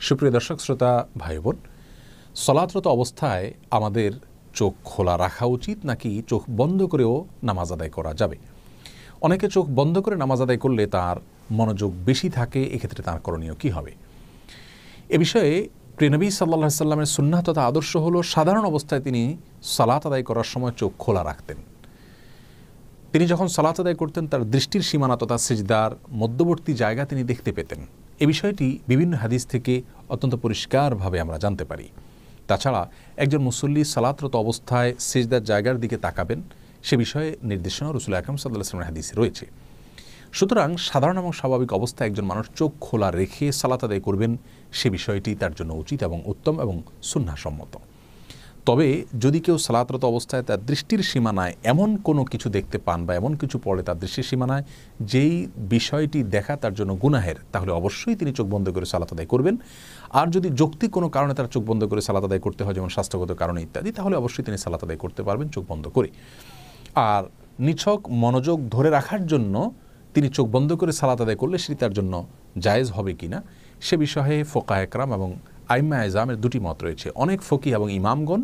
সুপ্রিয় দর্শক শ্রোতা ভাই বোন, সলাতরত অবস্থায় আমাদের চোখ খোলা রাখা উচিত নাকি চোখ বন্ধ করেও নামাজ আদায় করা যাবে? অনেকে চোখ বন্ধ করে নামাজ আদায় করলে তার মনোযোগ বেশি থাকে, এক্ষেত্রে তার করণীয় কী হবে? এ বিষয়ে প্রিয় নবী সাল্লাল্লাহু আলাইহি সাল্লামের সুন্নাহ তথা আদর্শ হলো সাধারণ অবস্থায় তিনি সালাত আদায় করার সময় চোখ খোলা রাখতেন। তিনি যখন সালাত আদায় করতেন তার দৃষ্টির সীমানা তথা সিজদার মধ্যবর্তী জায়গা তিনি দেখতে পেতেন। এ বিষয়টি বিভিন্ন হাদিস থেকে অত্যন্ত পরিষ্কারভাবে আমরা জানতে পারি। তাছাড়া একজন মুসল্লি সালাতরত অবস্থায় সিজদার জায়গার দিকে তাকাবেন, সে বিষয়ে নির্দেশনা রাসূল আকরাম সাল্লাল্লাহু আলাইহি ওয়াসাল্লামের হাদিসে রয়েছে। সুতরাং সাধারণ এবং স্বাভাবিক অবস্থায় একজন মানুষ চোখ খোলা রেখে সালাত আদায় করবেন, সে বিষয়টি তার জন্য উচিত এবং উত্তম এবং সুন্নাহসম্মত। তবে যদি কেউ সালাতরত অবস্থায় তার দৃষ্টির সীমানায় এমন কোনো কিছু দেখতে পান বা এমন কিছু পড়ে তার দৃষ্টির সীমানায় যেই বিষয়টি দেখা তার জন্য গুনাহের, তাহলে অবশ্যই তিনি চোখ বন্ধ করে সালাত আদায় করবেন। আর যদি যৌক্তিক কোনো কারণে তার চোখ বন্ধ করে সালাত আদায় করতে হয়, যেমন স্বাস্থ্যগত কারণে ইত্যাদি, তাহলে অবশ্যই তিনি সালাত আদায় করতে পারবেন চোখ বন্ধ করে। আর নিছক মনোযোগ ধরে রাখার জন্য তিনি চোখ বন্ধ করে সালাত আদায় করলে সেটি তার জন্য জায়েজ হবে কিনা, সে বিষয়ে ফোকাহে কেরাম এবং আইম্মা এজামের দুটি মত রয়েছে। অনেক ফকিহ এবং ইমামগণ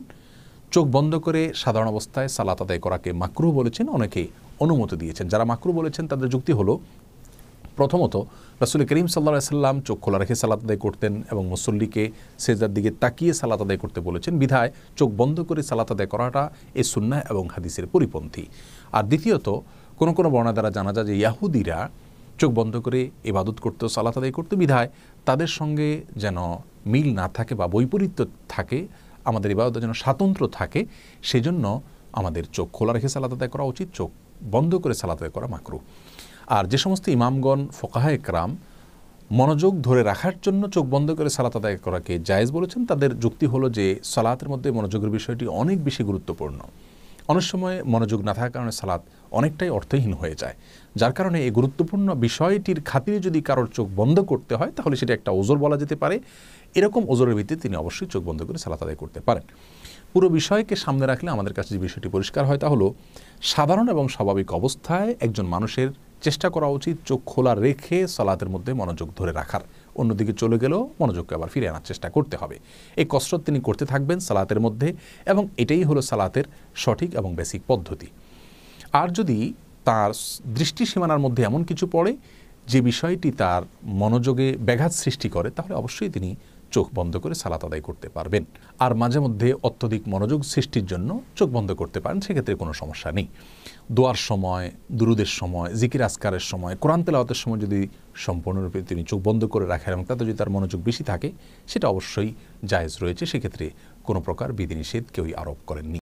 চোখ বন্ধ করে সাধারণ অবস্থায় সালাত আদায় করাকে মাকরুহ বলেছেন, অনেকে অনুমতি দিয়েছেন। যারা মাকরুহ বলেছেন তাদের যুক্তি হলো, প্রথমত রাসূল করিম সাল্লাল্লাহু আলাইহি সাল্লাম চোখ খোলা রেখে সালাত আদায় করতেন এবং মুসল্লিকে সিজদার দিকে তাকিয়ে সালাত আদায় করতে বলেছেন, বিধায় চোখ বন্ধ করে সালাত আদায় করাটা এই সুন্নাহ এবং হাদিসের পরিপন্থী। আর দ্বিতীয়ত কোনো কোনো বর্ণনা দ্বারা জানা যায় যে ইয়াহুদিরা চোখ বন্ধ করে ইবাদত করতো, সালাত আদায় করতো, বিধায় তাদের সঙ্গে যেন মিল না থাকে বা বৈপরীত্য থাকে, আমাদের ইবাদতের যেন স্বাতন্ত্র্য থাকে, সেজন্য আমাদের চোখ খোলা রেখে সালাত আদায় করা উচিত, চোখ বন্ধ করে সালাত আদায় করা মাকরুহ। আর যে সমস্ত ইমামগণ ফোকাহায়ে কেরাম মনোযোগ ধরে রাখার জন্য চোখ বন্ধ করে সালাত আদায় করাকে জায়েজ বলেছেন, তাদের যুক্তি হলো যে সালাতের মধ্যে মনোযোগের বিষয়টি অনেক বেশি গুরুত্বপূর্ণ। অনেক সময় মনোযোগ না থাকার কারণে সালাত অনেকটাই অর্থহীন হয়ে যায়, যার কারণে এই গুরুত্বপূর্ণ বিষয়টির খাতিরে যদি কারোর চোখ বন্ধ করতে হয় তাহলে সেটা একটা ওজর বলা যেতে পারে। এরকম ওজরের ভিত্তিতে তিনি অবশ্যই চোখ বন্ধ করে সালাত আদায় করতে পারেন। পুরো বিষয়কে সামনে রাখলে আমাদের কাছে যে বিষয়টি পরিষ্কার হয় তা হলো, সাধারণ এবং স্বাভাবিক অবস্থায় একজন মানুষের চেষ্টা করা উচিত চোখ খোলা রেখে সালাতের মধ্যে মনোযোগ ধরে রাখার। অন্যদিকে চলে গেলেও মনোযোগকে আবার ফিরে আনার চেষ্টা করতে হবে। এই কসরত তিনি করতে থাকবেন সালাতের মধ্যে, এবং এটাই হলো সালাতের সঠিক এবং বেসিক পদ্ধতি। আর যদি তার দৃষ্টি সীমানার মধ্যে এমন কিছু পড়ে যে বিষয়টি তার মনোযোগে ব্যাঘাত সৃষ্টি করে, তাহলে অবশ্যই তিনি চোখ বন্ধ করে সালাত আদায় করতে পারবেন। আর মাঝে মধ্যে অত্যধিক মনোযোগ সৃষ্টির জন্য চোখ বন্ধ করতে পারেন, সেক্ষেত্রে কোনো সমস্যা নেই। দোয়ার সময়, দুরুদের সময়, জিকির আজকারের সময়, কোরআন তেলাওয়াতের সময় যদি সম্পূর্ণরূপে তিনি চোখ বন্ধ করে রাখেন এবং তাতে যদি তার মনোযোগ বেশি থাকে, সেটা অবশ্যই জায়েজ রয়েছে, সেক্ষেত্রে কোনো প্রকার বিধিনিষেধ কেউই আরোপ করেননি।